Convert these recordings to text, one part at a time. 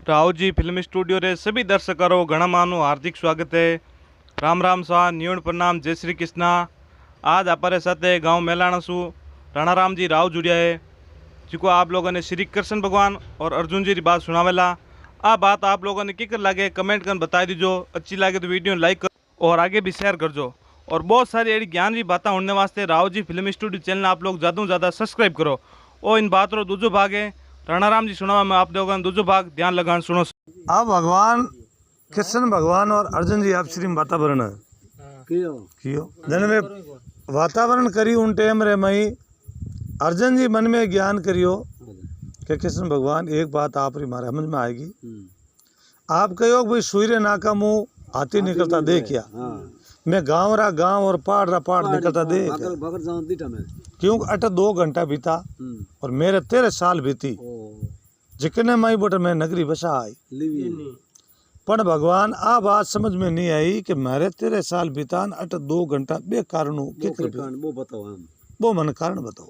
Rao ji film studio रे सभी दर्शकों घना मानु हार्दिक स्वागत है। राम राम सा न्यूण प्रणाम जय श्री कृष्णा। आज हमारे साथ है गांव मेलाणा सु राणाराम जी राव जुड़िया है, जिको आप लोगों ने श्री कृष्ण भगवान और अर्जुन जी की बात सुनावेला। आ बात आप लोगों ने किकर लगे कमेंट कर बता दीजो। अच्छी लगे तो वीडियो लाइक कर और आगे भी शेयर करजो। और बहुत सारी ऐसी ज्ञान की बातें होने वास्ते Rao ji film studio channel आप लोग ज़्यादा से ज़्यादा सब्सक्राइब करो। और इन बात रो दूजो भाग है राणाराम जी सुनावा में आप लोगों ने दूजो भाग ध्यान लगान सुनो। अब भगवान कृष्ण भगवान और अर्जुन जी आप श्री वातावरण कियो जन में वातावरण करी उन टाइम रे मई अर्जुन जी मन में ज्ञान करियो कि कृष्ण भगवान एक बात आप री मारे समझ में आएगी। आप कहो भाई सूर्य नाका मुँह हाथी निकलता देखिया, मैं गाँव रा गाँव और पहाड़ निकलता देख क्यों अट 2 घंटा बीता और मेरे 13 साल बीती जिकने माई बोटे मैं नगरी बसा आई। पर भगवान आ बात समझ में नहीं आई कि मेरे 13 साल बीतान अट 2 घंटा बे कारणों वो मन कारण बताओ।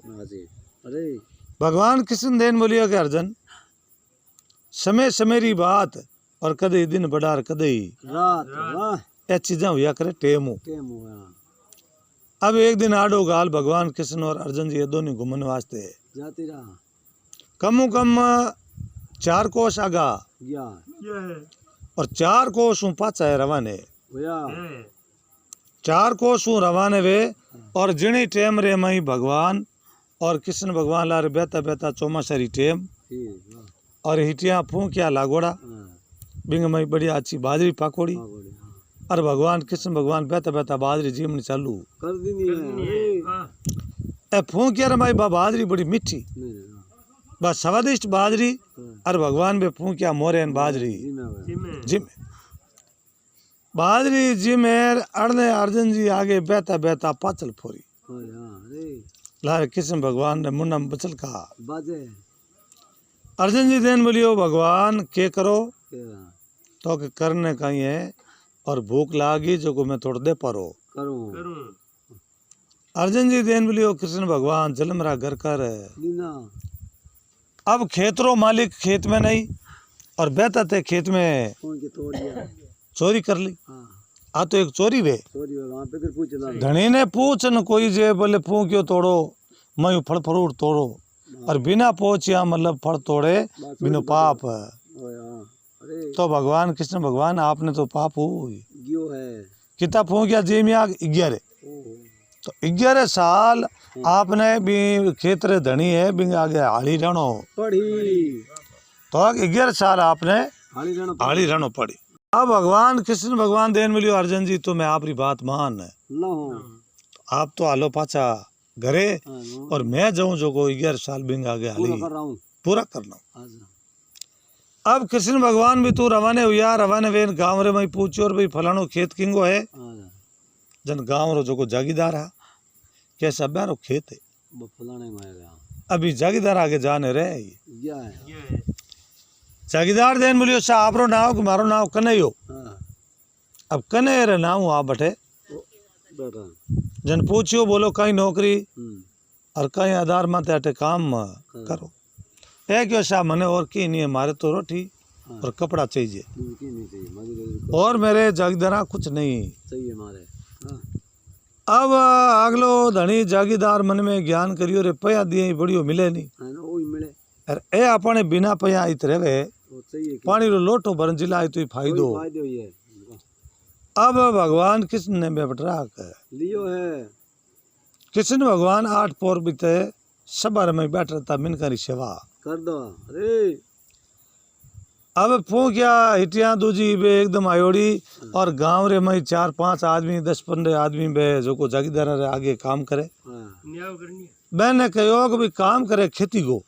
भगवान कृष्ण देन बोलियो कि अर्जुन समय समय री बात और कदे दिन बड़ार कदे रात ए चीजा हुआ करे टेमो। अब एक दिन आडो गाल भगवान कृष्ण और अर्जुन जी ये दोनों घूमने वास्ते जाती रहा। कम 4 कोस आगा और 4 कोस पाचा है रवाने 4 कोस रवाने वे। और जिनी टेम रे मई भगवान और कृष्ण भगवान लारे बेता बेता चौमासारी टेम और हिटिया फूंकिया लागोड़ा बिंग मई बढ़िया अच्छी बाजरी पाकोड़ी और भगवान कृष्ण भगवान बेता बेता बाजरी जीमनी चालू कर दी। फूंकिया रे माई बाजरी बड़ी मीठी बस स्वादिष्ट बाजरी और भगवान बे फूंकिया मोरे बाजरी जिम बाजरी जिमेर अड़ने अर्जुन जी आगे बेता बेता पाचल फोरी लारे कृष्ण भगवान ने मुन्ना बचल कहा अर्जुन जी देन बोलियो भगवान के करो तो के करने कहीं है और भूख लागी जो को मैं थोड़ा दे पारो अर्जुन जी देन बोलियो कृष्ण भगवान जल मेरा घर कर। अब खेतरो मालिक खेत में नहीं और बेहतर थे खेत में चोरी कर ली। आ तो एक चोरी वे धनी ने पूछ न कोई जे बोले फूक्यो तोड़ो मैं फल फ्रूट तोड़ो और बिना पहुंचिया मतलब फल तोड़े बिनो पाप। तो भगवान कृष्ण भगवान आपने तो पाप हुई कितना फूकिया जेमिया 11 तो 11 साल आपने भी खेत रे धनी है बिंग आगे हाली रहनो तो 11 साल आपने हाली रहनो पड़ी। अब भगवान कृष्ण भगवान देन मिलियो अर्जुन जी तो मैं आपकी बात मान आप तो आलो पाचा घरे और मैं जाऊं जो को 11 साल बिंग आगे हाली पूरा करना। अब कृष्ण भगवान भी तू रवाने हुआ रवाने वे गाँव रे मैं पूछो और भाई फलानो खेत किंगो है जन गाँव रो जो को जागीदार है कैसा ब्यारो खेत है अभी जागीदार आगे जाने रे जागीदार देन बोलियो सा आपरो नाव मारो नाव कन्हैयो। अब कन्हैया रे नाव आ बैठे जन पूछियो बोलो कहीं नौकरी और कहीं आधार माते अटे काम करो है क्यों सा मने और की नहीं है मारे तो रोटी और कपड़ा चाहिए और मेरे जागीदारा कुछ नहीं चाहिए मारे। अब अगलो धनी जागीदार मन में ज्ञान करियो रे पया दिए बढ़ियो मिले नहीं अरे ए अपने बिना पया इत रहे पानी रो लोटो भरन जिला तो फायदो। अब भगवान कृष्ण ने बेबटरा लियो है कृष्ण भगवान 8 पोर बीते सबर में बैठ रहता मिनकारी सेवा कर दो। अरे अब फूकिया हिटिया दूजी बे एकदम आयोड़ी और गांव रे में 4-5 आदमी 10-15 आदमी बे जो को जागीदार रे आगे काम करे मैंने कहो कि भाई काम करे खेती को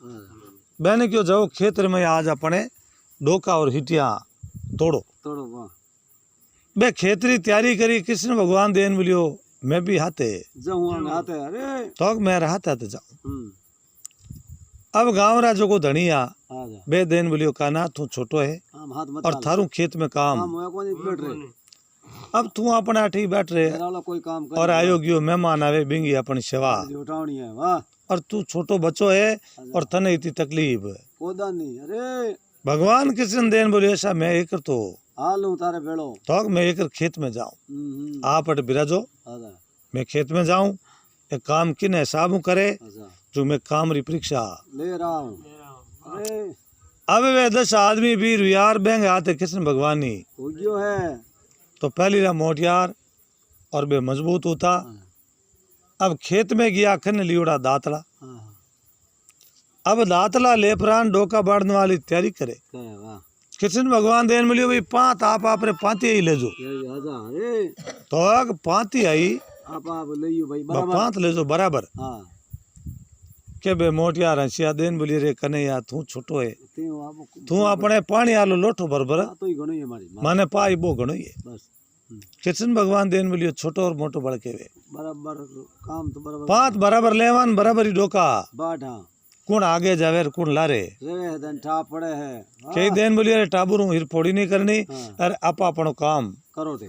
मैंने क्यों जाओ खेत में आज अपने डोका और हिटिया तोड़ो बे खेतरी तैयारी करी कृष्ण भगवान देन बोलियो मैं भी हाथे तो मैं हाथे हाथे जाऊं। अब गाँव रा जो को धनिया बे देन बोलियो काना तू छोटो है और थारू खेत में काम अब तू अपने अठी बैठ रहे कोई काम और आयोगियो मेहमान आवे बिंगी अपनी सेवा और तू छोटो बच्चो है और तने इतनी तकलीफ अरे भगवान कृष्ण देन बोले ऐसा मैं एक तो हालू तारे बेड़ो तो मैं एक खेत में जाऊं आप अट बिराजो आजा मैं खेत में जाऊं एक काम किन हिसाब करे आजा जो मैं काम री परीक्षा ले रहा हूँ अरे अब वे 10 आदमी वीर यार बेंग आते कृष्ण भगवानी हो गयो है तो पहली रा मोटियार और बे मजबूत होता अब खेत में गया खन लियोड़ा दातला हाँ अब दातला ले प्राण डोका बाढ़ने वाली तैयारी करे क्या वाह कृष्ण भगवान देन मिलियो भाई पांत आप रे पांती ही ले जो ये आजा अरे तो अग पांती आई आप ले भाई बराबर पांत ले जो बराबर हाँ के बे मोटिया रसिया देन बोली रे कन्हैया तू छोटो है तीन आप तू अपने पानी आलो लोठो बराबर तो ही घणो ही हमारी माने पाई बो घणो ही है बस कृष्ण भगवान देन मिलियो छोटो और मोटो बड़के वे बराबर काम तो बराबर पांत बराबर लेवान बराबर ही डोका बाट हाँ कौन आगे जावे और कौन लारे रे दन ठा पड़े है कई देन बोली अरे टाबरू हिर फोड़ी नहीं करनी हाँ। अरे आपा अपनो काम करो थे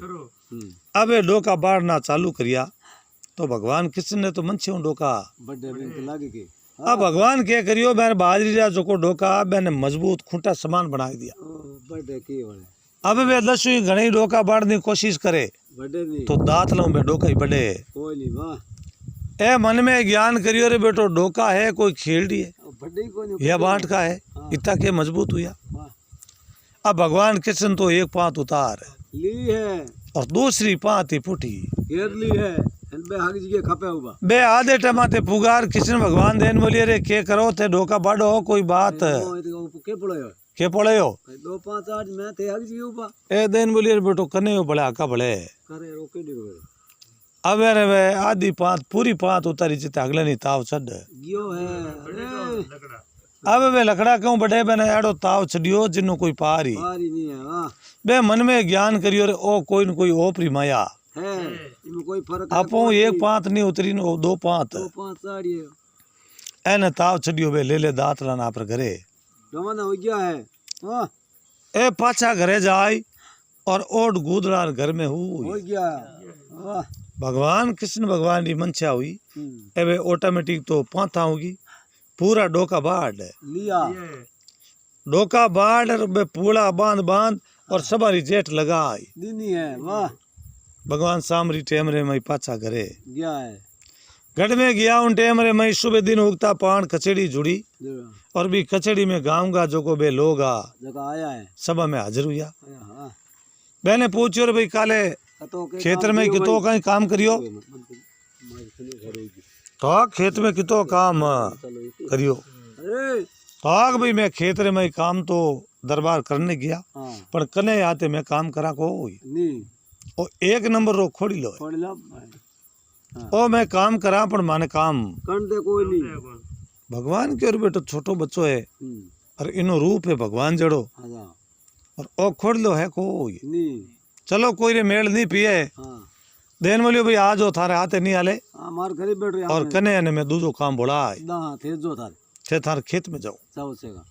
अब ये डोका बाढ़ना चालू करिया तो भगवान कृष्ण ने तो मनछी डोका बड़े बैंक लागे के अब भगवान क्या करियो मैंने बाजरी रा जो को डोका मैंने मजबूत खूंटा समान बना दिया बड़े की वाले अब वे 10 घणी डोका बाढ़ने की कोशिश करे बड़े नहीं तो दांत लो बे डोका ही बड़े कोई नहीं वाह ए मन में ज्ञान करियो रे बेटो डोका है कोई खेलड़ी है बड़े ही कोई नहीं या बांट का है इतना के मजबूत हुआ वाह अब भगवान कृष्ण तो एक पांत उतार ली है और दूसरी पांत ही पुठी घेर ली है इन बे हागी जी खपे हुआ बे आधे टमाते पुगार कृष्ण भगवान देन बोलिए रे के करो थे डोका बाढ़ो कोई बात के पड़े हो के पड़े हो 2-5-8 मैं थे हागी जी ऊपर ए देन बोलिए रे बेटो कने हो बड़ा का बड़े करे रोके दी अब रे वे आधी पांत पूरी पांत उतारी जिते अगले नहीं ताव छड़ गियो है अरे अब वे लकड़ा क्यों बड़े बने एड़ो ताव छड़ियो जिन्नो कोई पारी पारी नहीं है वाह बे मन में ज्ञान करियो रे ओ कोई न कोई ओपरी माया है इनमें कोई फर्क आपो एक पांत नहीं उतरी नो 2 पांत 2-5-8 ये एने ताव छड़ियो बे ले दातरा ना पर घरे जमाना हो गया है वाह ए पाछा घरे जाई और ओट गुदरार घर में हुई हो गया वाह भगवान कृष्ण भगवान की मंशा हुई एवे ऑटोमेटिक तो पांथा होगी पूरा डोका बाढ़ लिया डोका बाढ़ और बे पूला बांध बांध और सवारी जेठ लगाई दीनी है वाह भगवान सामरी टेमरे में पाछा घरे गया है गढ़ में गया उन टेमरे में सुबह दिन उगता पान कचड़ी जुड़ी जगह और भी कचड़ी में गाऊंगा जो को बे लोगा आया है सभा में हाजिर हुआ हाँ मैंने पूछो रे भाई काले खेतर में कितो कहीं काम करियो तो खेत में कितो काम करियो अरे तो भाई मैं खेत में काम तो दरबार करने गया हाँ पर कने आते मैं काम करा को नहीं और एक नंबर रो खोड़ी लो छोड़ ला ओ मैं काम करा पर माने काम कर दे कोई नहीं भगवान के और बेटो छोटो बच्चो है और इनो रूप है भगवान जड़ो आजा और ओ खोड़ लो है कोई नहीं चलो कोई रे मेल नहीं पिए हाँ देन बोलियो भाई आज हो थारे हाथे नहीं आले हमार घरे बैठ रहे और कने ने मैं दूजो काम बोला है ना थे जो थारे थे थार खेत में जाओ चाव सेगा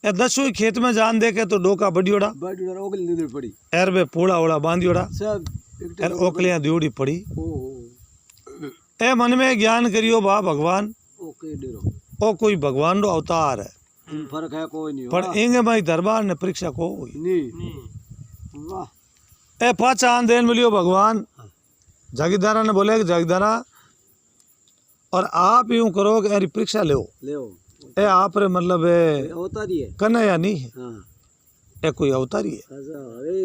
ए 10 खेत में जान दे के तो डोका बड़ियोड़ा बैठ रहे ओगल नींद पड़ी एर बे पूड़ा ओड़ा बांधियोड़ा सब एर ओकलियां दियोड़ी पड़ी ओ ए मन में ज्ञान करियो बा भगवान ओके डेरो ओ कोई भगवान रो अवतार है इन फर्क है कोई नहीं पर इंगे भाई दरबार ने परीक्षा को हुई नहीं वाह ए पाचा आन देन मिलियो भगवान जागीरदारा ने बोले कि जागीरदारा और आप यूं करो कि यारी परीक्षा ले ले ए आप रे मतलब होता रही है कन्या या नहीं है हाँ ए कोई अवतारी है आजा अरे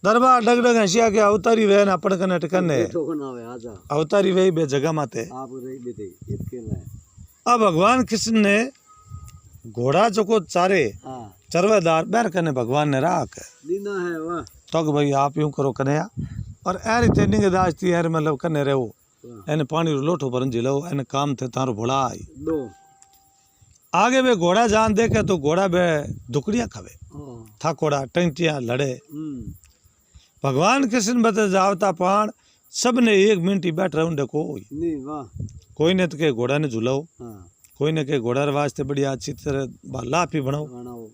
दरबार डग डग हंसिया के अवतारी वे ना अपन कने टकने ठोको ना वे आजा अवतारी वे बे जगह माते आप रही बेटे इसके लिए अब भगवान कृष्ण ने घोड़ा जो को चारे हाँ चरवेदार बैर कने भगवान ने राख दीना है वाह तो कि भाई आप यूं करो कन्या और ऐरी ट्रेनिंग दाज थी यार मतलब कने रहो एने पानी रो लोठो भरन जिलो एने काम थे तारो भोला आई दो आगे वे घोड़ा जान देखे तो घोड़ा बे दुकड़ियां खावे हाँ था घोड़ा टंटियां लड़े भगवान कृष्ण बते जावता पान सब ने 1 मिनट ही बैठ रहे कोई नहीं वाह कोई ने तो के घोड़ा ने झुलाओ हाँ कोई ने के घोड़ा रे वास्ते बढ़िया अच्छी तरह लाफी बनाओ बनाओ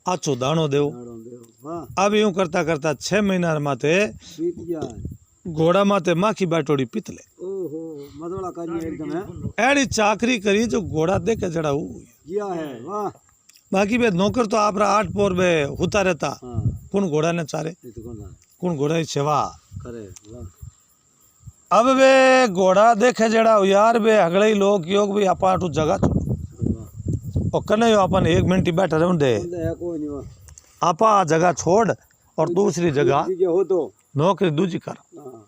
आछो दाणो देव दाड़ों दे वाह अब यूं करता करता 6 महीना माते बीत गया घोड़ा माते माखी बाटोड़ी पितले ओहो मदोड़ा करी एकदम है एड़ी चाकरी करी जो घोड़ा दे के जड़ा हुई गया है वाह बाकी बे नौकर तो आप 8 पोर बे होता रहता हाँ कौन घोड़ा ने चारे ये तो कौन है कौन घोड़ा की सेवा करे वाह अब वे घोड़ा देखे जड़ा यार बे अगले ही लोग योग भी आपा टू जगह छोड़ो वाह और कने यो अपन 1 मिनट ही बैठे रहूं दे कौन है कोई नहीं वाह आपा जगह छोड़ और दूसरी जगह ठीक है हो तो नौकरी दूजी कर हाँ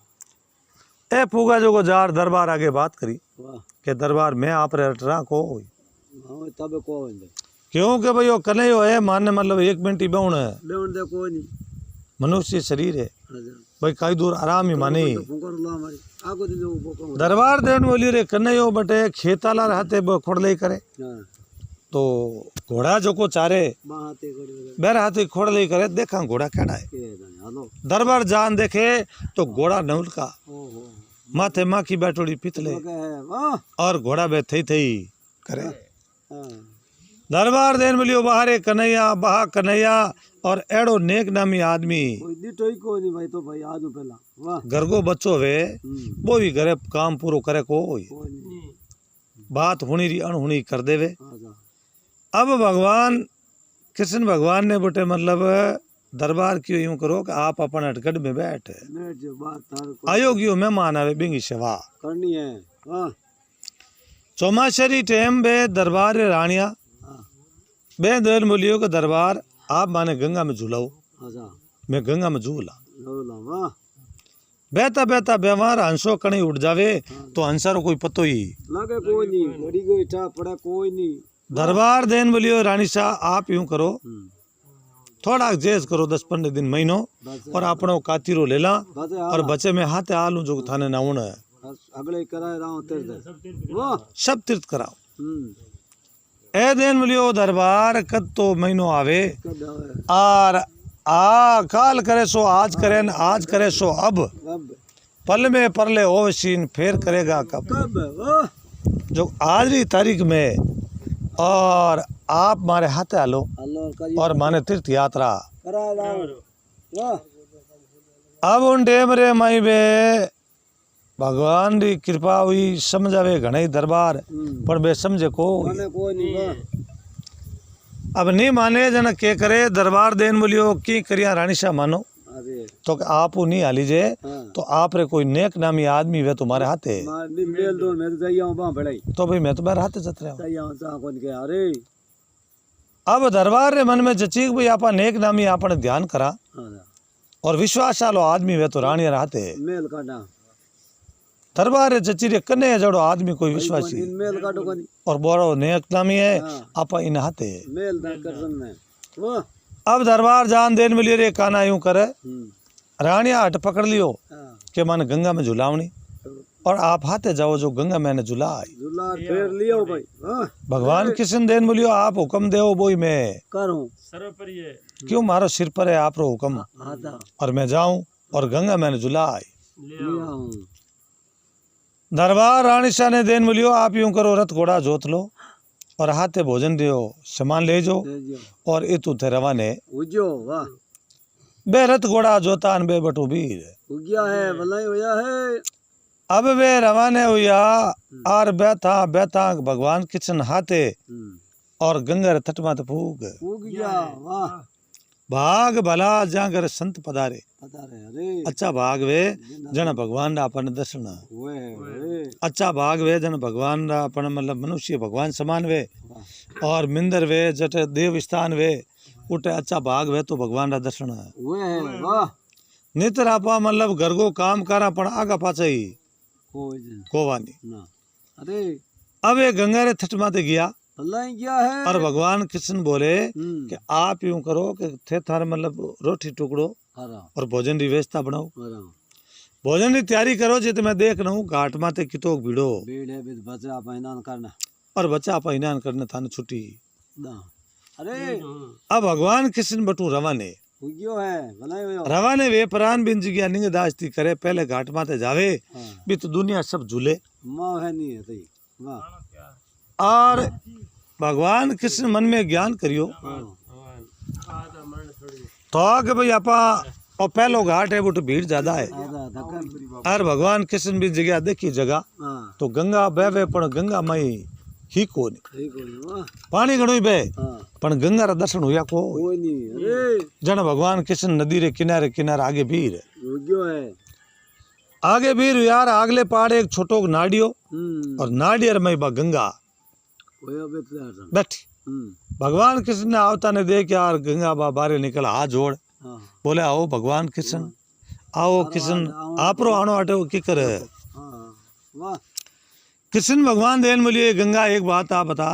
ए पूगा जो को जार दरबार आगे बात करी वाह के दरबार में आप रहा को होई हाँ तब को है क्योंकि भाई वो कने यो है मानने मतलब 1 मिनट ही बेउण है बेउन दे कोई नहीं मनुष्य शरीर है अच्छा भाई कई दूर आराम ही मानी तो फुकर लो हमारी आगो दिन वो को दरबार देन बोली रे कने यो बटे खेताला रहते खोड़ले करे हाँ तो घोड़ा जो को चारे बाते करे बेर हाथी खोड़ले करे देखा घोड़ा केड़ा है के हेलो दरबार जान देखे तो घोड़ा नहुल का ओहो माथे माखी बैठोड़ी पितले के है वाह और घोड़ा बे थई थई करे हाँ दरबार देन बोलियो बाहरे कन्हैया बहा कन्हैया और एड़ो नेक नामी आदमी कोई दिटो ही कोई नहीं भाई तो भाई आज पहला वाह घर को बच्चो वे वो भी घरे काम पूरो करे को कोई नहीं बात हुनी री अणहुनी कर देवे आजा अब भगवान कृष्ण भगवान ने बटे मतलब दरबार क्यों यूं करो कि आप अपन अटकट में बैठ बैठ जो बात तार को आयोगियो मेहमान आवे बिंगी सेवा करनी है वाह चौमाशरी टेम बे दरबार रे रानिया हाँ बे देर बोलियो के दरबार आप माने गंगा में झूलाओ आजा मैं गंगा में झूला लो लो वाह बहता बहता व्यवहार हंसो कणी उठ जावे तो हंसारो कोई पतो ही लगे कोई नहीं बड़ी कोई ठा पड़ा कोई नहीं दरबार देन बोलियो रानी शाह आप यूं करो थोड़ा जेज करो 10-15 दिन महीनो बस और अपनो कातीरो ले ला बस और बच्चे में हाथे आलू जो थाने नाउन है बस अगले कराए रहा हूँ तेरे से वाह सब तीर्थ कराओ ए दिन बोलियो दरबार कद तो महीनो आवे कब आवे और आ काल करे सो आज करे न आज करे सो अब कब पल में परले ओवसीन फेर करेगा कब कब वाह जो आज की तारीख में और आप मारे हाथे आलो अल्लाह करिए और माने तीर्थ यात्रा करा रहा हूँ वाह अब उन टेम रे माई बे भगवान री कृपा हुई समझावे घणे दरबार पर बे समझे को माने कोई नहीं वाह अब नहीं माने जन के करे दरबार देन बोलियो की करिया रानी शाह मानो अरे तो कि आप नहीं हाली जे हाँ तो आप रे कोई नेक नामी आदमी वे तुम्हारे हाथे मार भी मेल दो मैं तो जाइए हूँ वहाँ बड़ाई तो भाई मैं तुम्हारे हाथे चत रहा हूँ जाइए हूँ चाह कौन के अरे अब दरबार रे मन में जचीक भाई आपा नेक नामी आपने ध्यान करा आजा और विश्वास आलो आदमी वे तो रानी हाथे मेल काटा दरबार रे जची रे कने जड़ो आदमी कोई विश्वासी इन मेल काटो कोनी और बोरो नेक नामी है हाँ। आपा इन हाथे मेल दा कर सकने वाह अब दरबार जान देन मिली रे काना यूं करे रानिया हट पकड़ लियो हाँ के मन गंगा में झुलावनी और आप हाथे जाओ जो गंगा मैंने झुलाई झूला फेर लियो भाई हाँ भगवान कृष्ण देन बोलियो आप हुक्म देओ बोई मैं करूँ क्यों मारो सिर पर है आप रो हुक्म आता और मैं जाऊं और गंगा मैंने झुलाई लिया हूँ दरबार रानी शाह ने देन बोलियो आप यूं करो रथ घोड़ा जोत लो और हाथे भोजन दियो सामान ले जो दे दियो और इतु थे रवाने उजो वाह बे रथ घोड़ा जोतान बे बटू बीर उगिया है भलाई होया है अब वे रवाने हुआ और बैठा बैठा भगवान कृष्ण हाथे और गंगा रे तट माते फूक उगिया वाह भाग भला जागर संत पधारे पता रहे अरे अच्छा भाग वे जन भगवान रा अपन दर्शन वे अच्छा भाग वे जन भगवान रा अपन मतलब मनुष्य भगवान समान वे और मिंदर वे जट देव स्थान वे उठे अच्छा भाग वे तो भगवान रा दर्शन वे वाह नितर आपा मतलब घर को काम करा पण आगा पाछे ही कोई दिन कोवानी ना अरे अब ये गंगा रे तट माते गया भलाई गया है और भगवान कृष्ण बोले कि आप यूं करो कि थे थार मतलब रोटी टुकड़ो हरा और भोजन की व्यवस्था बनाओ हरा भोजन की तैयारी करो जित मैं देख रहा हूँ घाट माते कितो भीड़ो भीड़ है बिद बचा पहनान करना और बच्चा पहिनान करने थाने छुट्टी ना अरे अब भगवान कृष्ण बटू रवाने उगियो है भलाई होया रवाने वे प्राण बिन जिग्या निंग दास्ती करे पहले घाट माते जावे हाँ भी तो दुनिया सब झूले माँ है नहीं है सही वाह और भगवान कृष्ण मन में ज्ञान करियो तो कि भाई आपा और पहलो घाट है वो तो भीड़ ज्यादा है आधा धक्का और भगवान कृष्ण भी जगह देखी जगह हाँ तो गंगा बहवे पण गंगा मई ही कोनी ठीक हो गया वाह पानी घणो ही बहे हाँ पण गंगा रा दर्शन हुआ को कोई नहीं अरे जन भगवान कृष्ण नदी रे किनारे किनारे आगे भीर हो गयो है आगे भीर यार आगले पहाड़ एक छोटो नाडियो और नाडियर में बा गंगा कोई अब इतना बैठी भगवान कृष्ण ने आवता ने देख यार गंगा बा बारे निकल हाथ जोड़ हाँ बोले आओ भगवान कृष्ण आओ कृष्ण आपरो आनो आटे की करे हाँ वाह कृष्ण भगवान देन बोलिए गंगा एक बात आप बता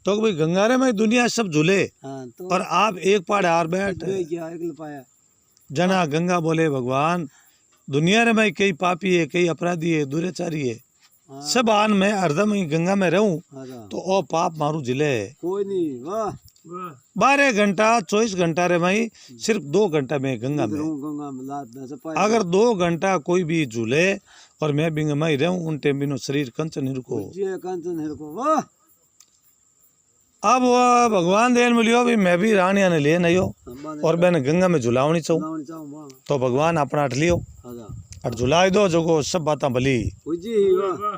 तो भाई गंगा रे में दुनिया सब झूले हाँ तो और आप एक पहाड़ हार बैठ क्या एक पाया जना गंगा बोले भगवान दुनिया रे में कई पापी है कई अपराधी है दुराचारी है सब आन मैं हरदम ही गंगा में रहूं हाँ तो ओ पाप मारू जिले कोई नहीं वाह 12 घंटा 24 घंटा रे भाई सिर्फ 2 घंटा में गंगा में गंगा में लात न से पाया अगर 2 घंटा कोई भी झूले और मैं बिंग में रहूं उन टेम बिनो शरीर कंचन हिरको जे कंचन है को वाह अब वो भगवान देन मिलियो भी मैं भी रानिया ने ले नहीं हो और मैंने गंगा में झुलावनी चाहूं लावणी चाहूं वाह तो भगवान अपना अट लियो हाँ और झुलाई दो जो को सब बातें भली जी वाह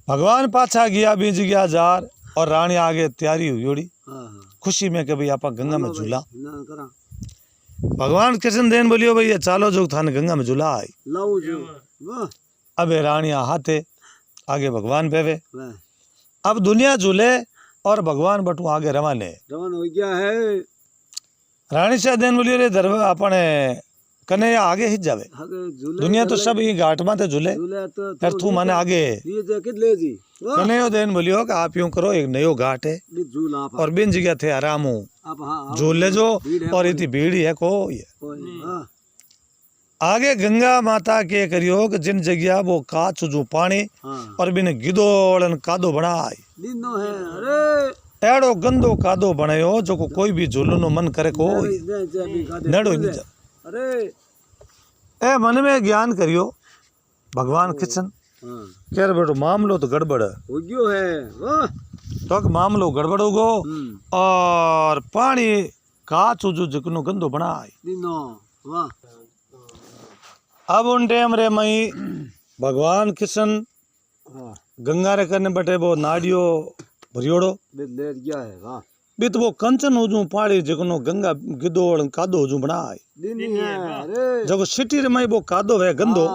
भगवान पाछा गया बीज गया जार और रानी आगे तैयारी हुई ओड़ी हाँ हाँ खुशी में कि भाई आप गंगा में झूला ना करा भगवान कृष्ण देन बोलियो भैया चालो जो थाने गंगा में झूला आई लाओ जो वाह अब रानिया हाथे आगे भगवान बेवे वाह अब दुनिया झूले और भगवान बटू आगे रवाने रवान हो गया है रानी शाह देन बोलियो रे दरबार अपने कन्हैया आगे ही जावे आगे झूले दुनिया तो सब ही घाट माते झूले झूले तो फिर तू माने आगे ये जैकेट ले जी वाह कन्हैया देन बोलियो कि आप यूं करो एक नयो घाट है ये झूला आप और बिन जगह थे आराम हूँ आप हाँ झूल ले जो भीड़ है और इतनी भीड़ है को ये कोई वाह आगे गंगा माता के करियो कि जिन जगह वो काच जो पानी हाँ और बिन गिदोड़न कादो बनाई दिनो है अरे एड़ो गंदो कादो बनायो जो को कोई भी झूलनो मन करे को नड़ो ही नहीं जा। अरे ए मन में ज्ञान करियो भगवान कृष्ण हाँ कह बेटो मामलो तो गड़बड़ है हो गयो है वाह तो कि मामलो गड़बड़ होगो और पानी काच जो जकनो गंदो बनाई दिनो वाह अब उन टाइम रे मई भगवान कृष्ण वाह गंगा रे करने बटे वो नाडियो भरियोड़ो ले गया है वाह भी तो वो कंचन हो जू पाड़ी जकनो गंगा गिदोड़ कादो हो जू बनाई दिनी है अरे जको सिटी रे मई वो कादो है गंदो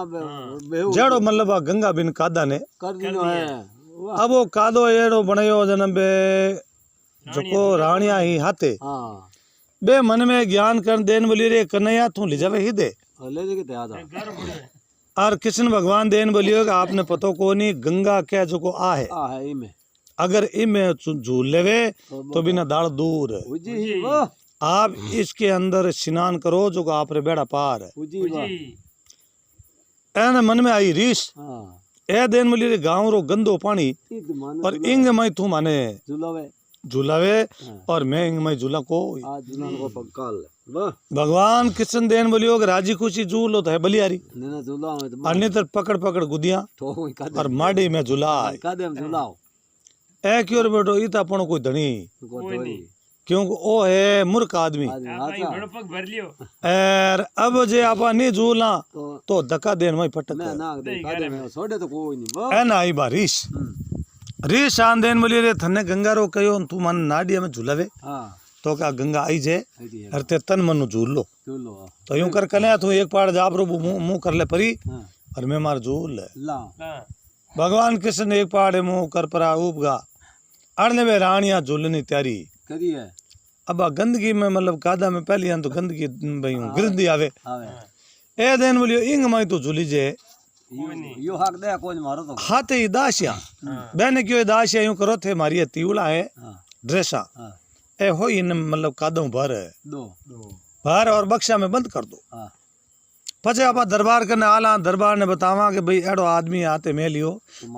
जेड़ो मतलब आ गंगा बिन कादा ने कर दिनो है वाह अब वो कादो एड़ो बनायो जन बे जको रानिया ही हाथे हाँ बे मन में ज्ञान कर देन बोली रे कन्हैया तू ले जावे ही दे ले जे के आजा और कृष्ण भगवान देन बोलियो कि आपने पतो को नहीं गंगा क्या जो को आ है इमे अगर इमें झूल लेवे तो बिना दाड़ दूर है उजी वाह आप इसके अंदर स्नान करो जो आप रे बेड़ा पार है उजी वाह एने मन में आई रीस हाँ ए देन बोली रे गाँव रो गंदो पानी इत मान और इंग मई तू माने झूलावे झूलावे और मैं इंग मई झूला को आज झूलन को पक्काल वाह भगवान कृष्ण देन बोलियो कि राजी खुशी झूलो तो है बलियारी नेना झूला में तो अन्यतर पकड़ पकड़ गुदिया तो का और माड़ी में झूला का दे झूलाओ ए क्यों रे बेटो इत अपन कोई धनी कोई नहीं क्योंकि ओ है मूर्ख आदमी और अब जे आपा नहीं झूला तो धक्का देन में पटक मैं ना दे का दे में छोड़े तो कोई नहीं वाह ए ना आई बा रीस रीस आन देन बोली रे थने गंगा रो कयो तू मन नाडिया में झूलावे हाँ तो क्या गंगा आई जे है और ते तन मन झूल लो झूलो तो यूं कर कने तू एक पाड़ जाब रो मुंह कर ले परी हाँ और मैं मार झूल ले ला भगवान कृष्ण एक पहाड़े मुंह कर परा उपगा अड़ने में रानिया झूलनी तैयारी करी है अब आ गंदगी में मतलब कादा में पहली तो गंदगी भाई गिरदी आवे आवे ए दिन बोलियो इंग माई तो झूली जे यो हक दे कोई मारो तो हाथे ही दासिया बहने क्यों दासिया यूं करो थे मारी तीवड़ा है हाँ ड्रेसा हाँ ए हो इन मतलब कादों भर दो भर और बक्सा में बंद कर दो हाँ पचे आप दरबार करने आला दरबार ने बतावा कि भाई एड़ो आदमी आते में लियो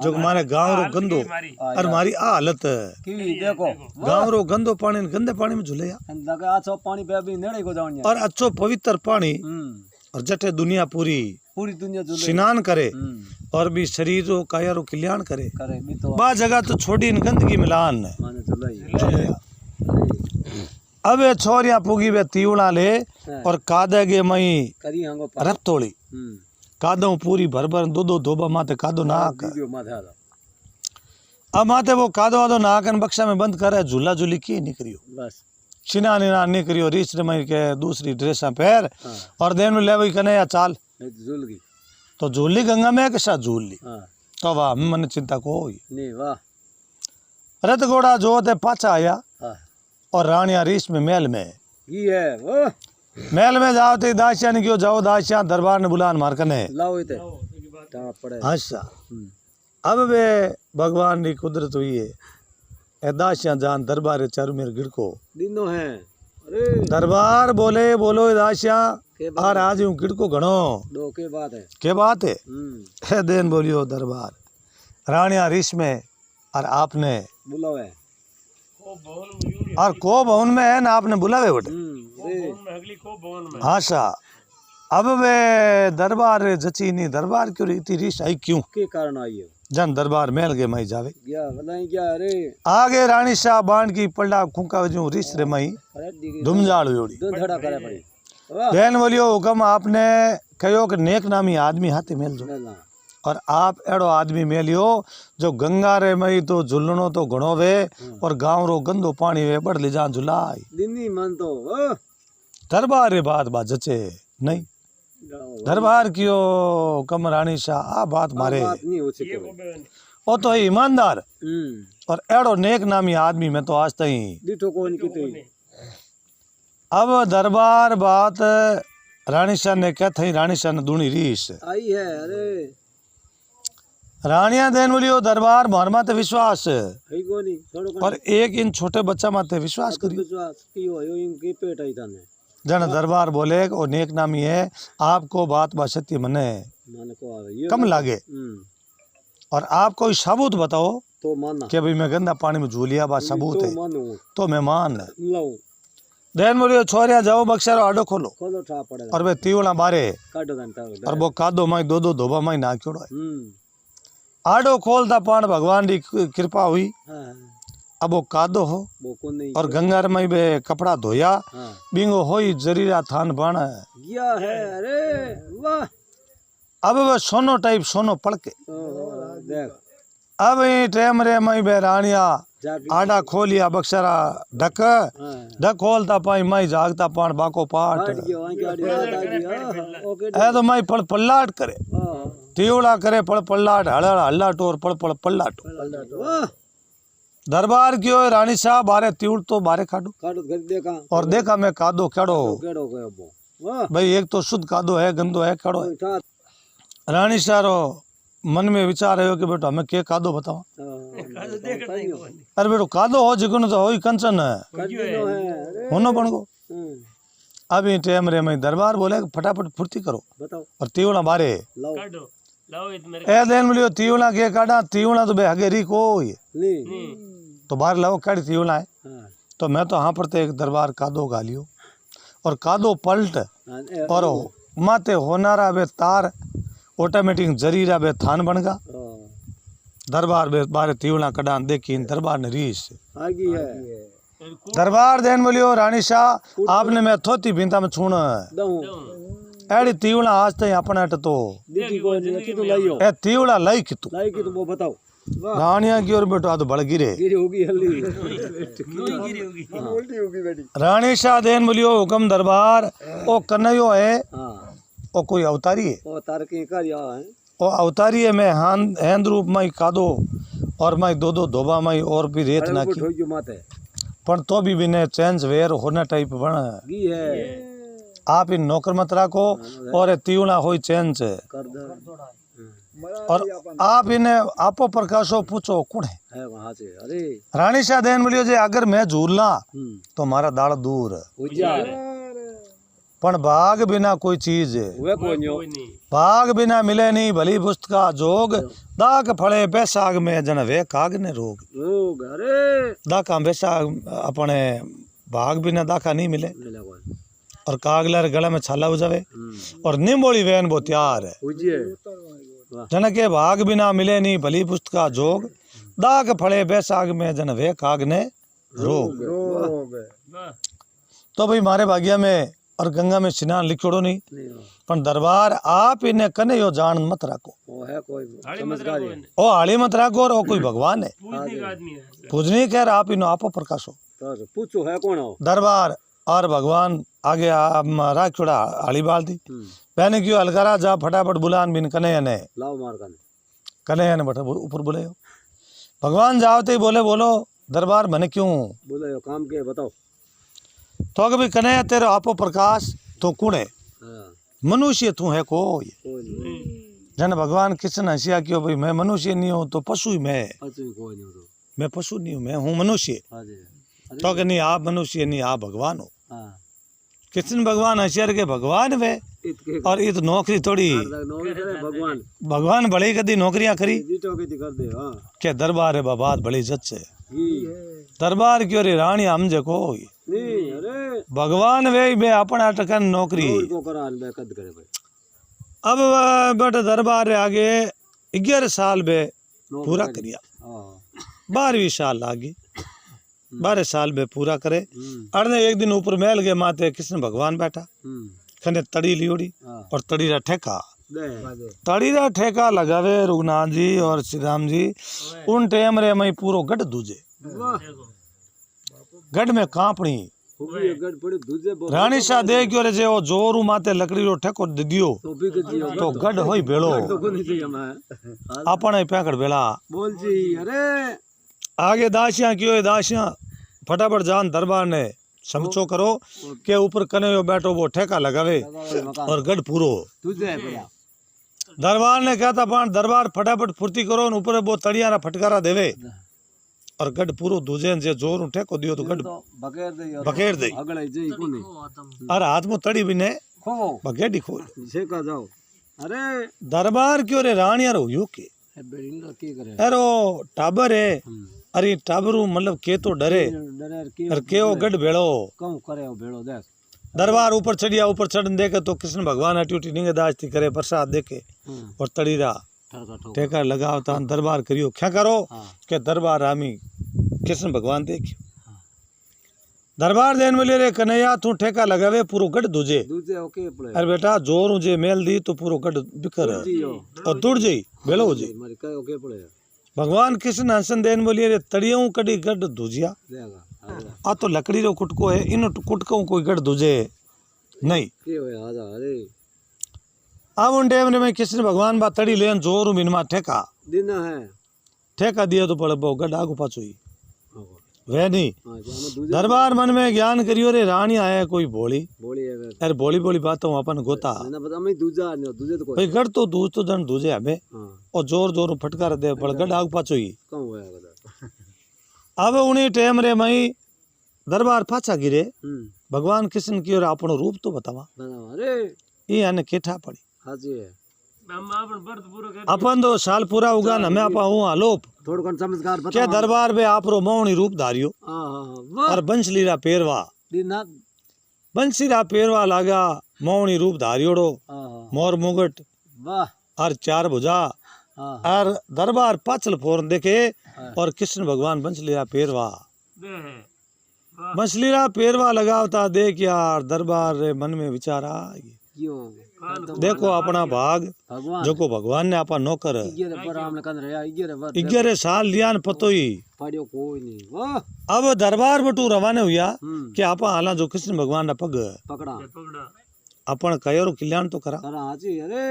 जो हमारे गांव रो गंदो और हमारी आ हालत की देखो गांव रो गंदो पानी गंदे पानी में झूले लगा अच्छा पानी पे अभी नेड़े को जाऊं और अच्छो पवित्र पानी और जटे दुनिया पूरी पूरी दुनिया झूले स्नान करे और भी शरीर रो काया रो कल्याण करे करे भी तो बा जगह तो छोड़ी इन गंदगी मिलान माने झूलाई अब ये छोरिया पुगी वे तीवड़ा ले और कादे गे मई करी हंगो रप तोड़ी कादो पूरी भर भर दो दो धोबा माते कादो नाक वीडियो माथा अब माते वो कादो वादो नाकन बक्सा में बंद करे झूला झूली की नहीं करियो बस छिना निना नहीं करियो रीच मई के दूसरी ड्रेसा पहर और देन में ले वही कने या चाल नहीं तो झूल गई तो झूली गंगा में के साथ झूल ली हाँ तो वाह मन चिंता को हुई नहीं वाह रथ घोड़ा जो ते पाछा आया हाँ और रानिया रीच में महल में की है वो महल में जाओ ते दासिया ने क्यों जाओ दासिया दरबार ने बुलान मार कने लाओ इते टा पड़े अच्छा अब वे भगवान की कुदरत हुई है ए दासिया जान दरबार चारू मेरे गिड़को दिनों है अरे दरबार बोले बोलो दासिया के और आज यूं गिड़को घणो दो के बात है के बात है हे देन बोलियो दरबार रानिया रीच में और आपने बुलाओ है और को भवन में है ना आपने बुलावे बटे रे हाँ सा अब वे दरबार जची नहीं दरबार क्यों इतनी रीस आई क्यों के कारण आई है जन दरबार मेल के मई जावे क्या बताएं क्या अरे आगे रानी शाह बाण की पल्ला खुंका जो रीस रे मई अरे दी धुमजाड़ उड़ी दो धड़ा करे पड़ी वाह देन बोलियो हुक्म आपने कहो कि नेक नामी आदमी हाथे मेल जो ना और आप एड़ो आदमी मेलियो जो गंगा रे मई तो झुलनो तो घणो वे और गांव रो गंदो पानी वे बड़ ले जा झुलाई दिनी मन तो ओ दरबार रे बात बाजचे नहीं दरबार कियो कम रानी शाह आ बात मारे बात नहीं हो सके भाई ओ तो है ईमानदार और एड़ो नेक नामी आदमी में तो आज तई दिठो कौन की तो अब दरबार बात रानी शाह ने क्या थी रानी शाह ने दूनी रीस आई है अरे रानिया देन बोलियो दरबार मोहर माते विश्वास है को नहीं छोड़ो को और एक इन छोटे बच्चा माते विश्वास करियो विश्वास की हो यो इनके पेट आई थाने जन दरबार बोले ओ नेक नामी है आपको बात बासती मने माने को आवे ये कम लागे और आप कोई सबूत बताओ तो माना कि भाई मैं गंदा पानी में झूलिया बात सबूत तो है मानो तो मैं मान लो देन बोलियो छोरिया जाओ बक्सर आडो खोलो खोलो ठा पड़ेगा और वे तीवड़ा बारे काटो घंटा और वो कादो माई दो दो धोबा माई ना क्योड़ो आडो खोलता पान भगवान की कृपा हुई हां अब वो कादो हो वो को नहीं और गंगार माई बे कपड़ा धोया हां बिंगो होई जरीरा थान बन गया है अरे वाह अब वो सोनो टाइप सोनो पड़के देख अब ये टाइम रे माई बे रानिया जाके आडा खोलिया बक्सरा ढक हां ढक खोलता पाई माई जागता पान बाको पाट हट गयो आके आड़ी बात आ गई ओके ए तो माई पड़ पल्लाट करे हां तीवड़ा करे पड़ पल्लाट हड़ा हल्ला टोर पड़ पड़ पल्लाट वाह दरबार क्यों रानी साहब बारे तीवड़ तो बारे काटो काटो घर देखा और देखा मैं कादो केड़ो केड़ो गयो बो वाह भाई एक तो शुद्ध कादो है गंदो है केड़ो है ठा रानी सारो मन में विचार है कि बेटा हमें के कादो बताओ अरे बेटो कादो हो जिकुन तो होई कंचन कदिनो है अरे होनो बन गो अभी टाइम रे मैं दरबार बोले फटाफट फुर्ती करो बताओ और तीवड़ा बारे लाओ ए देन मिलियो तीवड़ा के काटा तीवड़ा तो बे हगेरी को नहीं तो बाहर लाओ काड़ी तीवड़ा है हां तो मैं तो हाँ पर ते एक दरबार कादो गालियो और कादो पलट और माते होनारा बे तार ऑटोमेटिक जरीरा बे थान बन गा दरबार बे बारे तीवड़ा कडान देखी दरबार ने रीस आगी है दरबार देन बोलियो रानी शाह आपने मैं थोती बिंता में छूण दऊं एड़ी तीवड़ा आज तई अपने अट तो दीदी को नहीं कि तो लाइयो ए तीवड़ा लाई कितु लाई कि तो वो बताओ वाह रानिया की ओर बेटो आ तो बड़ गिरे गिरी होगी हल्ली गिरी होगी उल्टी होगी बेटी रानी शाह देन बोलियो हुक्म दरबार ओ कन्हैयो है हां ओ कोई अवतारी है ओ तार के कार्य है ओ अवतारी है मैं हैंद रूप माई कादो और माई दो दो धोबा माई और भी रेत ना की ठोक जो माते पण तो भी बिने चेंज वेर होना टाइप बन गी है आप इन नौकर मत राखो और ये तीवड़ा होई चेंज कर दे और आप इन्हें आपो प्रकाशो पूछो कौन है वहां से अरे रानी शाह देन बोलियो जे अगर मैं झूलना तो मारा दाड़ दूर उजार पण भाग बिना कोई चीज वे कोन्यो भाग बिना मिले नहीं भली पुस्तका जोग दाग फड़े बैसाग में जन वे काग ने रोग रोग अरे दाका बैसाग अपने भाग बिना दाका नहीं मिले और कागलर गला में छाला हो जावे और निम्बोली वैन वो तैयार है उजिए जन के भाग बिना मिले नहीं भली पुस्तका जोग दाग फड़े बैसाग में जन वे काग ने रोग तो भाई मारे भाग्या में और गंगा में स्नान लिखोड़ो नहीं नहीं हो पण दरबार आप इन्हें कने यो जान मत रखो वो है कोई समझदार है ओ हाली मत रखो और ओ कोई भगवान है पूजनी कह आप इनो आपो प्रकाशो तो पूछो है कौन हो दरबार और भगवान आगे राख छोड़ा हाली बाल दी मैंने क्यों अलगारा जा फटाफट बुलान बिन कन्हैया ने लाओ मार का कन्हैया ने बैठा ऊपर बोले हो भगवान जाओते ही बोले बोलो दरबार मैंने क्यों बोले यो काम के बताओ तो कि भाई कन्हैया तेरे आपो प्रकाश तो कौन है हाँ मनुष्य तू है कोई कोई नहीं जन भगवान कृष्ण हंसिया क्यों भाई मैं मनुष्य नहीं हूँ तो पशु ही मैं अच्छी कोई नहीं तो मैं पशु नहीं हूँ मैं हूँ मनुष्य हाँ जी तो कि नहीं आप मनुष्य नहीं आप भगवान हो हाँ कृष्ण भगवान हंसियार के भगवान वे इतके और ये तो नौकरी थोड़ी नौकरी करे भगवान भगवान बड़ी कदी नौकरियां करी जीतो की कर दे हाँ के दरबार है बाबात बड़ी इज्जत से जी दरबार क्यों रे रानी हम जे को नहीं अरे भगवान वे बे अपना टकन नौकरी और को करा मैं कद करे भाई अब बट दरबार रे आगे 11 साल बे पूरा करिया हाँ 12वीं साल लागी 12 साल बे पूरा करे अड़ने एक दिन ऊपर महल के माथे कृष्ण भगवान बैठा खने तड़ी लियोड़ी हाँ और तड़ी रा ठेका दे तड़ी रा ठेका लगावे रघुनाथ जी और श्री राम जी उन टाइम रे मई पूरो गढ़ दूजे वाह गढ़ में कांपणी होगी गड़ पड़े दूजे रानी शाह देख रे जे वो जोरू माते लकड़ी रो ठेको दियो तो भी के जियो तो गढ़ होई भेड़ो तो को नहीं चाहिए मैं अपने पैकड़ भेड़ा बोल जी अरे आगे दासियां क्यों दासियां फटाफट जान दरबार ने समझो करो के ऊपर कने बैठो वो ठेका लगावे और गढ़ पूरो तुझे बड़ा दरबार ने कहता पान दरबार फटाफट फुर्ती करो न ऊपर वो तड़िया रा फटकारा देवे और गढ़ पूरो दूजे जे जोर ठेको दियो तो गढ़ तो बकेर दे बकेर दे अगले जी को नहीं और हाथ में तड़ी भी ने खो बकेडी खोल से का जाओ अरे दरबार क्यों रे रानिया रो यो के बेड़िंगा की करे अरे टाबर है अरे टाबरू मतलब के तो डरे डरे की और के वो गढ़ भेड़ो कम करे भेड़ो देख दरबार ऊपर चढ़िया ऊपर चढ़न देखे तो कृष्ण भगवान हटी उठी निगहदाश्त थी करे प्रसाद देखे और तड़ीरा ठरका ठोक टेका लगावता दरबार करियो क्या करो हाँ के दरबार रामी कृष्ण भगवान देखियो दरबार देन मिले रे कन्हैया तू ठेका लगावे पूरो गढ़ दूजे दूजे ओके पड़े अरे बेटा जोर जे मेल दी तो पूरो गढ़ बिखर जियो और दूर जई भेड़ो हो जाई मारी का ओके पड़े भगवान कृष्ण हंसन देन बोलिए रे तड़ियों कड़ी गढ़ दूजिया देगा आजा आ तो लकड़ी रो कुटको है इन कुटको कोई गढ़ दूजे नहीं के होए आजा अरे अब उन टाइम में कृष्ण भगवान बा तड़ी लेन जोर मिनमा ठेका दिन है ठेका दिया तो पड़े गढ़ आगू पाछो ही वे नहीं हां जो दूजे दरबार मन में ज्ञान करियो रे रानी आए कोई भोली बोली है वे अरे भोली भोली बातों अपन गोता ना बता मैं दूजा नहीं दूजे तो कोई भाई गढ़ तो दूज तो जन दूजे हमें हां और जोर जोर फटकार दे पड़ गढ़ आगू पाछो ही कम होया गदा अब उन्हीं टाइम रे मई दरबार पाछा गिरे भगवान कृष्ण की ओर अपनो रूप तो बतावा बना अरे ये आने केठा पड़ी हाजी है अपन तो साल पूरा उगा हमें आपा हुआ आलोप थोड़ा कौन समझदार बता के दरबार में आप रो मौनी रूप धारियो हां हां वाह और बंसलीरा पेरवा दिन ना बंसीरा पेरवा लागा मौनी रूप धारियोड़ो हां हां मोर मुगट वाह और चार भुजा हां और दरबार पाचल फोरन देखे और कृष्ण भगवान बंसलीरा पेरवा बंसलीरा पेरवा लगावता देख यार दरबार रे मन में विचार आ क्यों देखो अपना भाग भगवान जो को भगवान ने आपा नौकर ये रे पर हमने कंद रे ये रे वर 11 साल लियान पतो ही पड़ियो कोई नहीं वाह अब दरबार बटू रवाने हुआ कि आपा आला जो कृष्ण भगवान ना पग पकड़ा अपन कयो कल्याण तो करा करा हाजी अरे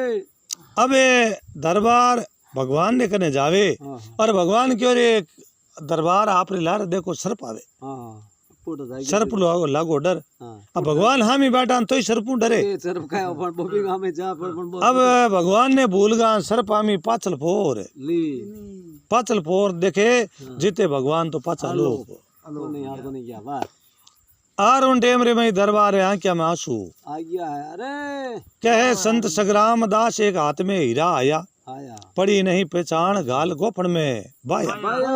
अब ये दरबार भगवान ने कने जावे हां और भगवान क्यों रे दरबार आप रे लार देखो सर्प आवे हां फोटो जाएगी सर्प लागो डर हां अब भगवान हामी बैठा तो ही सर्पू डरे ये सिर्फ का अपन बोबी हमें जा पर अब भगवान ने भूल गा सर्प हामी पाचल फोर ली पाचल फोर देखे जीते भगवान तो पाचा लोग तो नहीं यार तो नहीं क्या वाह आर उन टेम रे में दरबार है क्या में आंसू आ गया है अरे कहे संत संग्राम दास एक हाथ में हीरा आया आया पड़ी नहीं पहचान गाल गोफन में बाया आया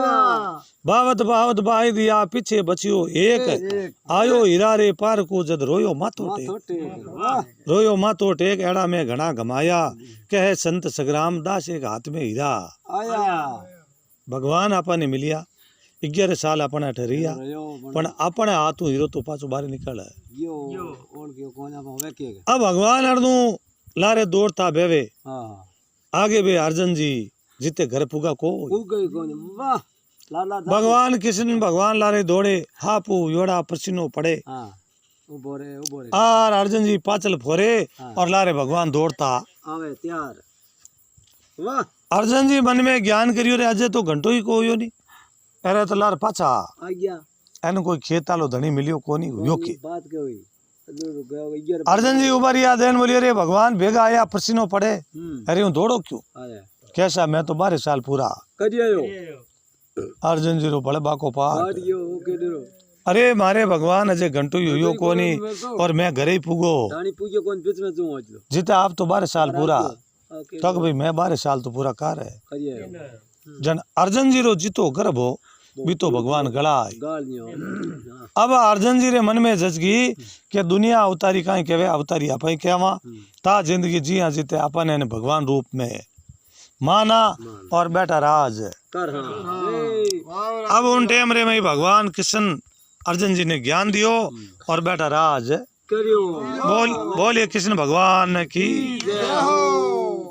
बावत बावत बाई दिया पीछे बचियो एक आयो हीरा रे पार को जद रोयो माथो टेक छोटे वाह रोयो माथो टेक एड़ा में घना घमाया कहे संत संग्राम दास एक हाथ में हीरा आया भगवान आपा ने मिलिया 11 साल अपने ठहरिया पण अपने हाथों हीरो तो पाछो बाहर निकल है। अब भगवान अर्दू लारे दौड़ता बेवे आगे बे अर्जुन जी जीते घर पुगा को भगवान कृष्ण भगवान लारे दौड़े हापू योड़ा पसीनो पड़े और अर्जुन जी पाचल फोरे और लारे भगवान दौड़ता आवे त्यार अर्जुन जी मन में ज्ञान करियो रे अजय तो घंटो ही कोयो नहीं अरे तो लार पाछा आ गया एन कोई खेत आलो धनी मिलियो कोनी हुयो के बात के हुई अर्जुन जी उबरिया देन बोलियो रे भगवान भेगा आया पसीनो पड़े अरे हूं दौड़ो क्यों आया कैसा मैं तो 12 साल पूरा करियो अर्जुन जी रो बड़े बाको पार करियो ओके डरो अरे मारे भगवान अजय घंटो ही हुयो कोनी और मैं घरे ही पुगो रानी पूजे कौन बीच में तू आज लो जीते आप तो 12 साल पूरा तक भाई मैं 12 साल तो पूरा कार है करियो जन अर्जुन जी रो जीतो गर्भ हो भी तो भगवान गला है। गाल नहीं हो अब अर्जुन जी रे मन में जचगी कि दुनिया अवतारी कहीं कहवे अवतारी आप ही कहवा ता जिंदगी जिया जीते अपन ने भगवान रूप में माना और बेटा राज कर हां अब उन टाइम रे में भगवान कृष्ण अर्जुन जी ने ज्ञान दियो और बेटा राज करियो बोलिए कृष्ण भगवान की जय हो।